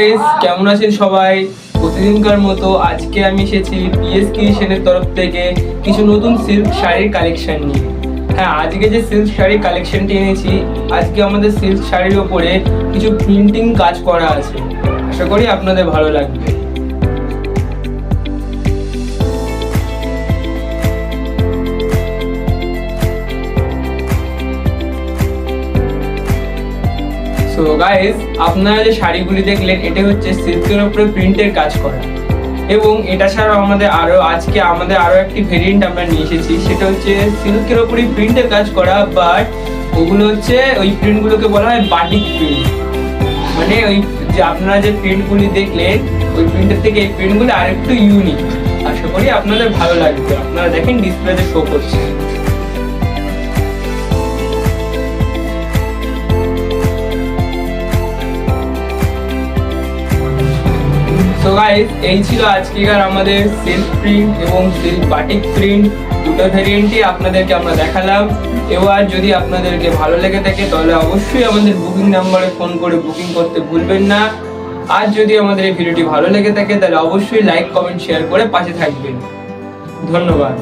Guys, কেমন আছেন সবাই? প্রতিদিনকার মতো আজকে আমি এসেছি পিএস ক্রিয়েশনের তরফ থেকে কিছু নতুন সিল্ক শাড়ির কালেকশন নিয়ে। হ্যাঁ, আজকে যে সিল্ক শাড়ির কালেকশনটি এনেছি, আজকে আমাদের সিল্ক শাড়ির ওপরে কিছু প্রিন্টিং কাজ করা আছে। আশা করি আপনাদের ভালো লাগবে। সো গাইস, আপনারা যে শাড়িগুলি দেখলেন এটা হচ্ছে সিল্কের উপরে প্রিন্টের কাজ করা, এবং এটা ছাড়াও আজকে আমাদের আরো একটি ভেরিয়েন্ট আমরা নিয়ে এসেছি, সেটা হচ্ছে সিল্কের উপরে প্রিন্টের কাজ করা, বাট ওগুলো হচ্ছে ওই প্রিন্টগুলোকে বলা হয় বাটিক প্রিন্ট। মানে ওই যে আপনারা যে প্রিন্টগুলি দেখলেন ওই প্রিন্টের থেকে এই প্রিন্টগুলো আরেকটু ইউনিক। আশা করি আপনাদের ভালো লাগবে। আপনারা দেখেন ডিসপ্লেতে শো করছে। সো গাইস, এই ছিল আজকেকার আমাদের সিল্ক প্রিন্ট এবং সিল্ক বাটিক প্রিন্ট দুটো ভেরিয়েন্টই আপনাদেরকে আমরা দেখালাম। এবার যদি আপনাদেরকে ভালো লেগে থাকে তাহলে অবশ্যই আমাদের বুকিং নাম্বারে ফোন করে বুকিং করতে ভুলবেন না। আর যদি আমাদের এই ভিডিওটি ভালো লেগে থাকে তাহলে অবশ্যই লাইক, কমেন্ট, শেয়ার করে পাশে থাকবেন। ধন্যবাদ।